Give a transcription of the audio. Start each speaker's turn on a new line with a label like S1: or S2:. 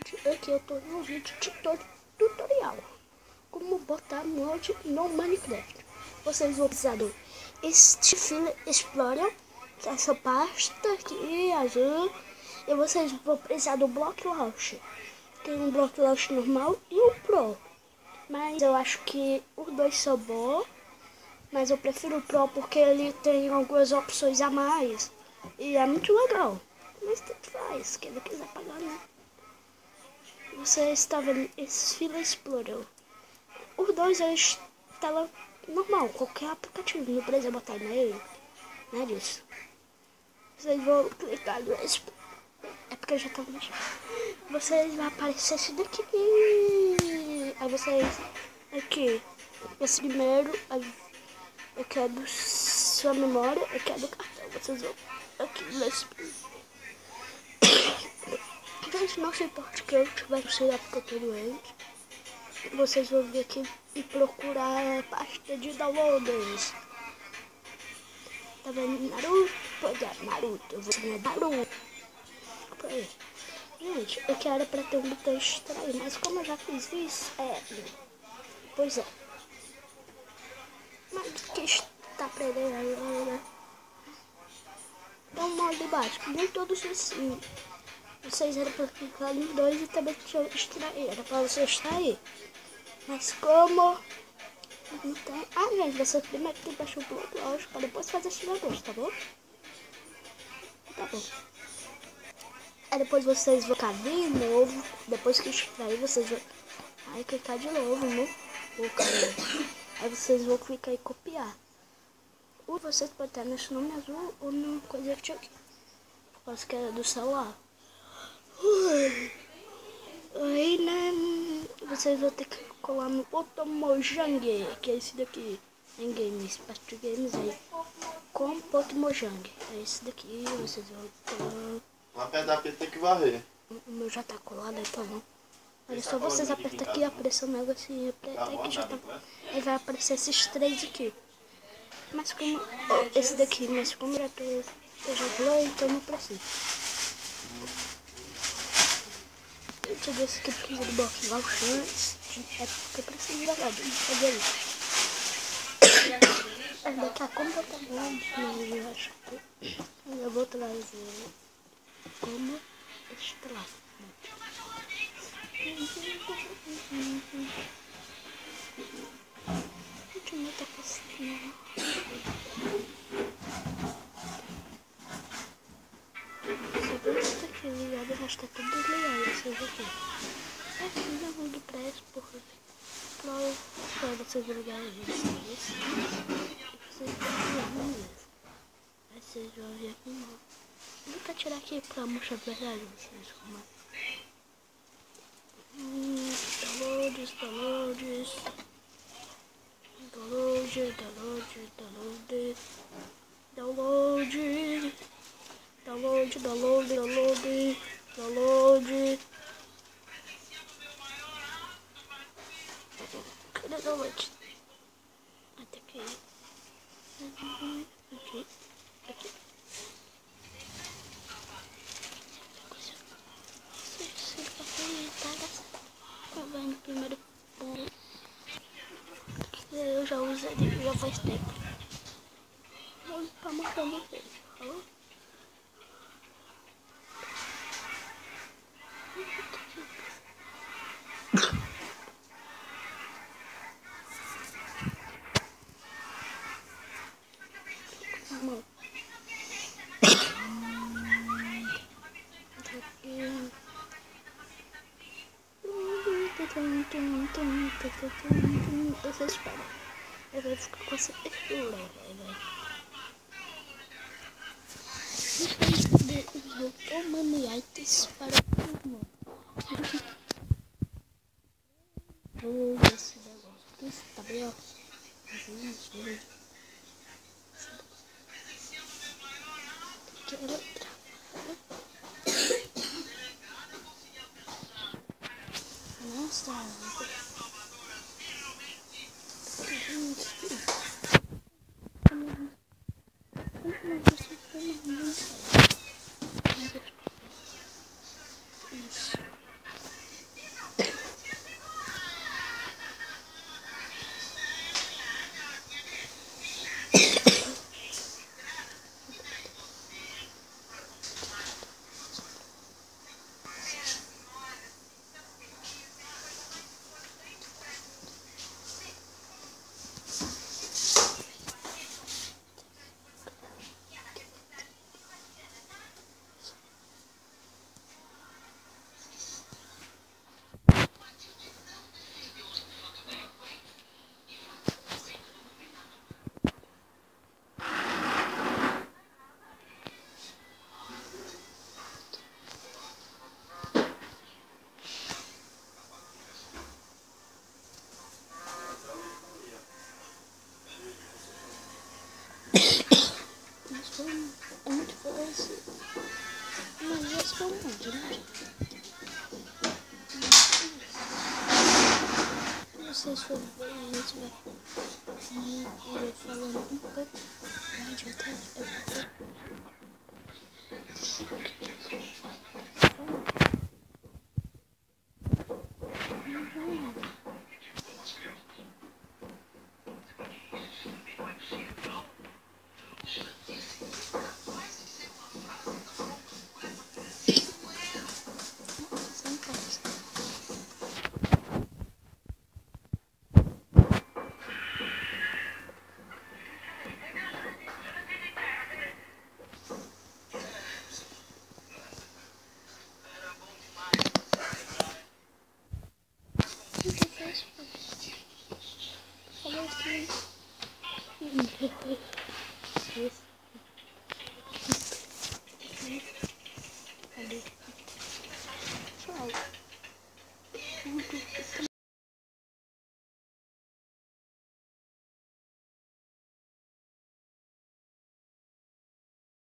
S1: gente, aqui eu tô no vídeo tutorial. Como botar mod no Minecraft. Vocês vão precisar do File Explorer, que é essa pasta aqui azul. E vocês vão precisar do Block Launcher. Tem um Block Launcher normal e o Pro. Mas eu acho que os dois são bons. Mas eu prefiro o Pro porque ele tem algumas opções a mais. E é muito legal. Mas tanto faz, quem não quiser pagar, né? Você está vendo esse File Explorer. Os dois é tela normal, qualquer aplicativo. Não precisa botar e-mail, não é disso. Vocês vão clicar no Explorer. É porque já tá mexendo. Vocês vão aparecer esse daqui. Aí vocês aqui. Esse primeiro. Eu quero sua memória. Eu quero do cartão. Vocês vão aqui nesse. Gente, não se importe que eu tiver que ser porque eu tô doente. Vocês vão vir aqui e procurar a pasta de downloads. Tá vendo Naruto? Pois é, Naruto. Eu vou ensinar Naruto. Gente, eu quero pra ter um botão extrair, mas como eu já fiz isso, pois é. Mas que está aprendendo, né? Então, o modo básico, nem todos assim. Vocês eram pra clicar nos dois e também tinha extrair, era pra você extrair. Mas como não tem... Ah, gente, você primeiro tem que baixar o bloco, lógico, pra depois fazer esse negócio, tá bom? Tá bom. Aí depois vocês vão clicar de novo, depois que extrair, vocês vão aí clicar de novo no canal. Aí vocês vão clicar em copiar. Ou vocês podem estar nesse nome azul ou no coisa que tinha aqui. Por causa que era do celular. Aí, né, vocês vão ter que colar no botão Mojang, que é esse daqui. Em games, parte de games aí. Com ponto Mojang. É esse daqui, vocês vão colar.
S2: Uma pedra tem que varrer.
S1: O meu já tá colado, então não. Olha só, vocês apertam aqui, aparece um negocinho, até que já tá. Aí vai aparecer esses três aqui. Mas como. Esse daqui, mas como já já falou, então não precisa. Deixa eu ver se aqui precisa do bloco lá antes. É porque precisa jogar, não fazer isso. Daqui a como tá bom, mas eu acho que eu vou trazer como extrair. Gente, não tá conseguindo. Só que isso aqui ligado, mas tá tudo desligado, vocês aqui. Aqui já vou do press, porra. Pra vocês ligarem isso. Vocês vão ver. Aí vocês vão ver aqui não. Vou até tirar aqui pra mostrar a verdade vocês como é. Downloads. Cadê download? Até aqui. Aqui. Vai no primeiro ponto. Eu já uso ele já faz tempo. Vou pra mostrar vocês, falou? Vocês esperam. Eu vou ficar com essa textura, velho. Doutor Maniaites para o irmão. Esse negócio aqui, tá bem, ó. Quero entrar. Nossa, isso. vocês forem ver, a gente vai falando um pouco. A gente vai estar. Cadê?